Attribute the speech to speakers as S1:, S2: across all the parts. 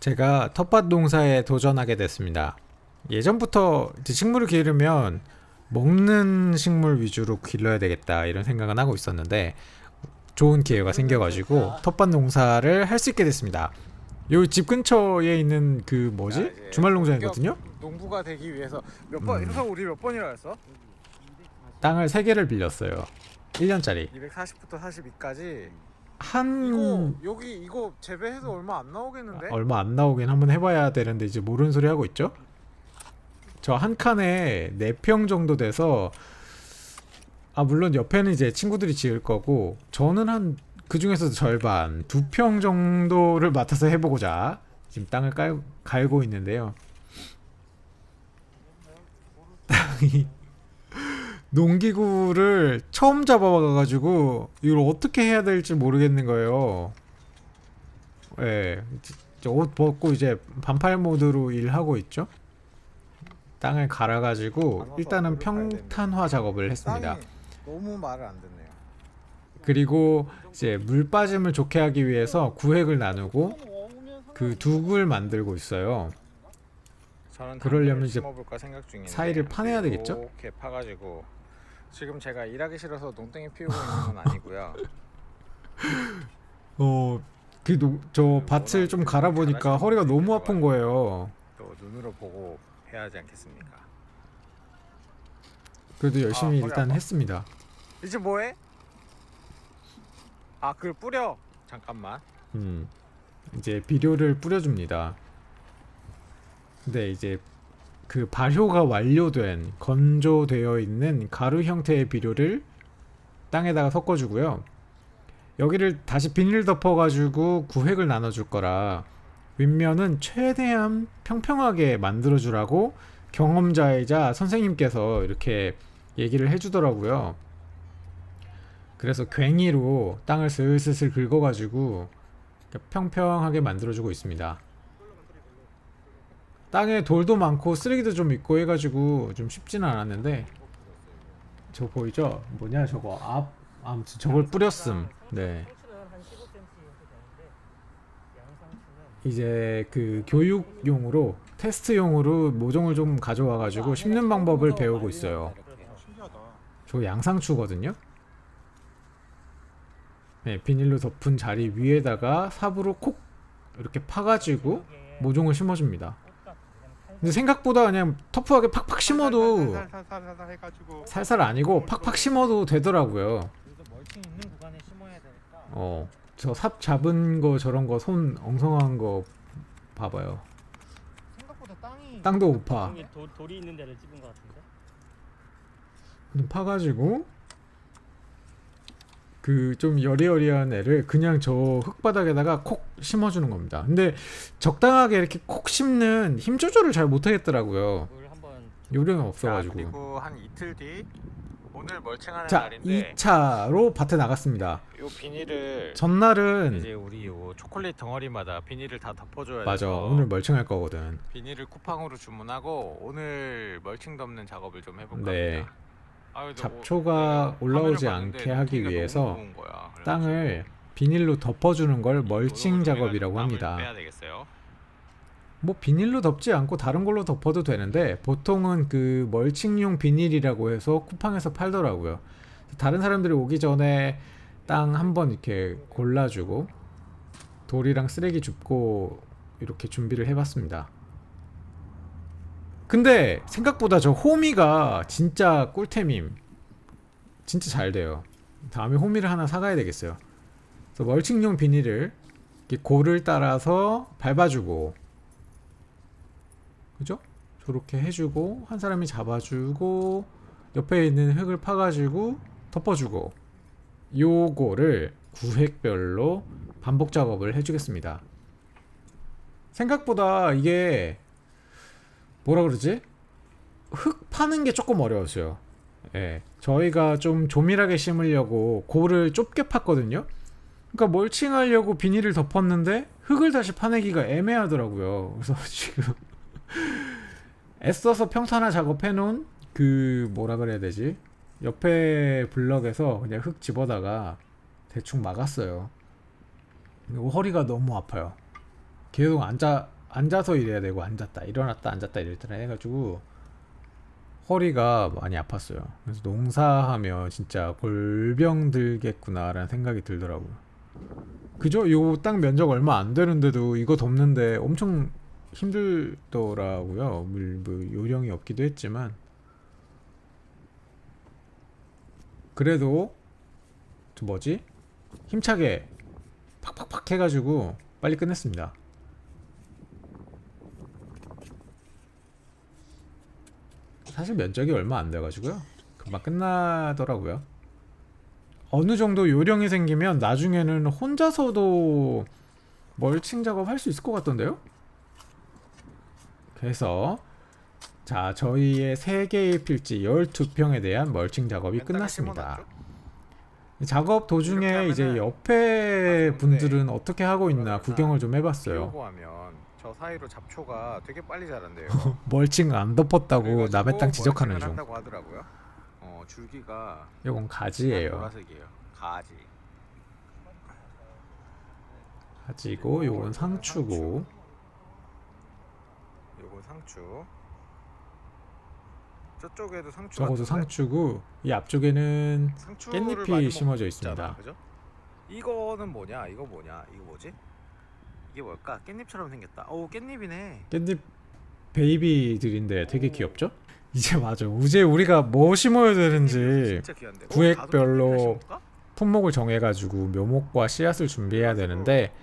S1: 제가 텃밭 농사에 도전하게 됐습니다. 예전부터 이제 식물을 기르면 먹는 식물 위주로 길러야 되겠다 이런 생각은 하고 있었는데 좋은 기회가 생겨가지고 텃밭 농사를 할 수 있게 됐습니다. 요 집 근처에 있는 그 뭐지? 주말 농장이거든요?
S2: 농부가 되기 위해서 몇 번, 그래서 우리 몇 번이라 했어?
S1: 땅을 3개를 빌렸어요. 1년짜리.
S2: 240부터 42까지.
S1: 한
S2: 이거 재배해서 얼마 안 나오겠는데?
S1: 얼마 안 나오긴 한번 해봐야 되는데 이제 모르는 소리 하고 있죠? 저 한 칸에 4평 정도 돼서 물론 옆에는 이제 친구들이 지을 거고 저는 한 그 중에서도 절반 2평 정도를 맡아서 해보고자 지금 땅을 갈고 있는데요. 땅이 농기구를 처음 잡아와가지고 이걸 어떻게 해야 될지 모르겠는 거예요. 예, 옷 벗고 이제 반팔 모드로 일하고 있죠. 땅을 갈아가지고 일단은 평탄화 작업을 했습니다.
S2: 땅이 너무 말을 안 듣네요.
S1: 그리고 이제 물 빠짐을 좋게 하기 위해서 구획을 나누고 그 둑을 만들고 있어요.
S2: 저는
S1: 그러려면 이제
S2: 심어볼까 생각 중인데
S1: 사이를 파내야 되겠죠?
S2: 이렇게 파가지고 지금 제가 일하기 싫어서 농땡이 피우고 있는 건 아니고요.
S1: 저 밭을 좀 갈아보니까 허리가 너무 아픈 거예요.
S2: 또 눈으로 보고 해야 하지 않겠습니까?
S1: 그래도 열심히
S2: 허리
S1: 일단
S2: 아파.
S1: 했습니다.
S2: 이제 뭐해? 그걸 뿌려. 잠깐만.
S1: 이제 비료를 뿌려줍니다. 근데 이제 그 발효가 완료된 건조되어 있는 가루 형태의 비료를 땅에다가 섞어주고요. 여기를 다시 비닐 덮어가지고 구획을 나눠줄 거라 윗면은 최대한 평평하게 만들어주라고 경험자이자 선생님께서 이렇게 얘기를 해주더라고요. 그래서 괭이로 땅을 슬슬 긁어가지고 평평하게 만들어주고 있습니다. 땅에 돌도 많고 쓰레기도 좀 있고 해가지고 좀 쉽지는 않았는데 저 보이죠? 뭐냐 저거 아무튼 저걸 뿌렸음. 네. 이제 그 교육용으로 테스트용으로 모종을 좀 가져와가지고 심는 방법을 배우고 있어요. 저 양상추거든요. 네, 비닐로 덮은 자리 위에다가 삽으로 콕 이렇게 파가지고 모종을 심어줍니다. 근데 생각보다 그냥 터프하게 팍팍 심어도 살살 아니고 팍팍 심어도 되더라고요.
S3: 멀칭 있는 구간에 심어야 되니까.
S1: 저 삽 잡은 거 저런 거 손 엉성한 거 봐봐요.
S3: 생각보다
S1: 땅도 못 파.
S3: 돌이 있는 데를 찍은 것 같은데.
S1: 파가지고 그 좀 여리여리한 애를 그냥 저 흙바닥에다가 콕 심어주는 겁니다. 근데 적당하게 이렇게 콕 심는 힘 조절을 잘 못하겠더라고요.
S3: 물 한번
S1: 요령이
S2: 자,
S1: 없어가지고.
S2: 그리고 한 이틀 뒤 오늘 멀칭하는
S1: 자,
S2: 날인데
S1: 2차로 밭에 나갔습니다.
S2: 요 비닐을
S1: 전날은
S2: 이제 우리 요 초콜릿 덩어리마다 비닐을 다 덮어줘야
S1: 맞아.
S2: 돼서
S1: 오늘 멀칭할 거거든.
S2: 비닐을 쿠팡으로 주문하고 오늘 멀칭 덮는 작업을 좀 해볼까
S1: 네.
S2: 합니다. 근데
S1: 잡초가 올라오지
S2: 화면을 봤는데
S1: 않게 하기
S2: 높이가
S1: 위해서
S2: 너무 무거운 거야. 그래가지고
S1: 땅을 비닐로 덮어주는 걸
S2: 이
S1: 멀칭
S2: 노동을
S1: 작업이라고
S2: 좀
S1: 합니다.
S2: 빼야 되겠어요.
S1: 뭐 비닐로 덮지 않고 다른 걸로 덮어도 되는데 보통은 그 멀칭용 비닐이라고 해서 쿠팡에서 팔더라고요. 다른 사람들이 오기 전에 땅 한번 이렇게 골라주고 돌이랑 쓰레기 줍고 이렇게 준비를 해봤습니다. 근데 생각보다 저 호미가 진짜 꿀템임. 진짜 잘 돼요. 다음에 호미를 하나 사가야 되겠어요. 그래서 멀칭용 비닐을 이렇게 골을 따라서 밟아주고, 그죠? 저렇게 해주고 한 사람이 잡아주고 옆에 있는 흙을 파가지고 덮어주고, 요거를 구획별로 반복 작업을 해주겠습니다. 생각보다 이게 뭐라 그러지? 흙 파는 게 조금 어려웠어요. 예, 저희가 좀 조밀하게 심으려고 골을 좁게 팠거든요. 그러니까 멀칭하려고 비닐을 덮었는데 흙을 다시 파내기가 애매하더라고요. 그래서 지금 애써서 평탄화 작업해놓은 그 뭐라 그래야 되지? 옆에 블럭에서 그냥 흙 집어다가 대충 막았어요. 허리가 너무 아파요. 계속 앉아서 일해야 되고 앉았다 일어났다 앉았다 이랬더라 해가지고 허리가 많이 아팠어요. 그래서 농사하면 진짜 골병 들겠구나라는 생각이 들더라고요. 그죠? 요 땅 면적 얼마 안 되는데도 이거 덮는데 엄청 힘들더라고요. 뭐 요령이 없기도 했지만 그래도 저 뭐지? 힘차게 팍팍팍 해가지고 빨리 끝냈습니다. 사실 면적이 얼마 안 돼가지고요. 금방 끝나더라고요. 어느 정도 요령이 생기면 나중에는 혼자서도 멀칭 작업 할 수 있을 것 같던데요? 그래서 자, 저희의 3개의 필지 12평에 대한 멀칭 작업이 끝났습니다. 작업 도중에
S2: 이렇게
S1: 이제
S2: 하면은
S1: 옆에 분들은 어떻게 하고 있나
S2: 그러면은
S1: 구경을 좀 해봤어요.
S2: 피우고 하면 저 사이로 잡초가 되게 빨리 자란대요.
S1: 멀칭 안 덮었다고
S2: 그래가지고
S1: 남의 땅 지적하는
S2: 멀칭을
S1: 중.
S2: 한다고 하더라고요. 줄기가
S1: 이건 가지예요.
S2: 보라색이에요. 가지.
S1: 가지고 요건 상추고
S2: 요건 상추. 저쪽에도 상추.
S1: 저것도
S2: 같은데?
S1: 상추고 이 앞쪽에는
S2: 상추를
S1: 깻잎이
S2: 많이
S1: 심어져
S2: 먹잖아,
S1: 있습니다.
S2: 그죠? 이거는 뭐냐? 이거 뭐냐? 이거 뭐지? 이게 뭘까? 깻잎처럼 생겼다. 오, 깻잎이네.
S1: 깻잎 베이비들인데 되게 귀엽죠? 이제 맞아. 이제 우리가 뭐 심어야 되는지
S2: 진짜 귀한데.
S1: 구획별로
S2: 나도 깻잎 심을까?
S1: 품목을 정해가지고 묘목과 씨앗을 준비해야 되는데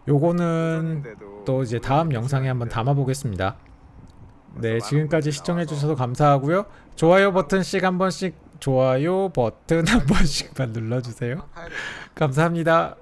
S1: 요거는
S2: 도전인데도
S1: 또 이제 다음 영상에 한번 담아보겠습니다. 네,
S2: 많은
S1: 지금까지
S2: 분들이
S1: 시청해주셔서
S2: 나와서
S1: 감사하고요. 좋아요 버튼씩 한 번씩 좋아요 버튼 한 번씩만 눌러주세요.
S2: 파야 돼.
S1: 감사합니다.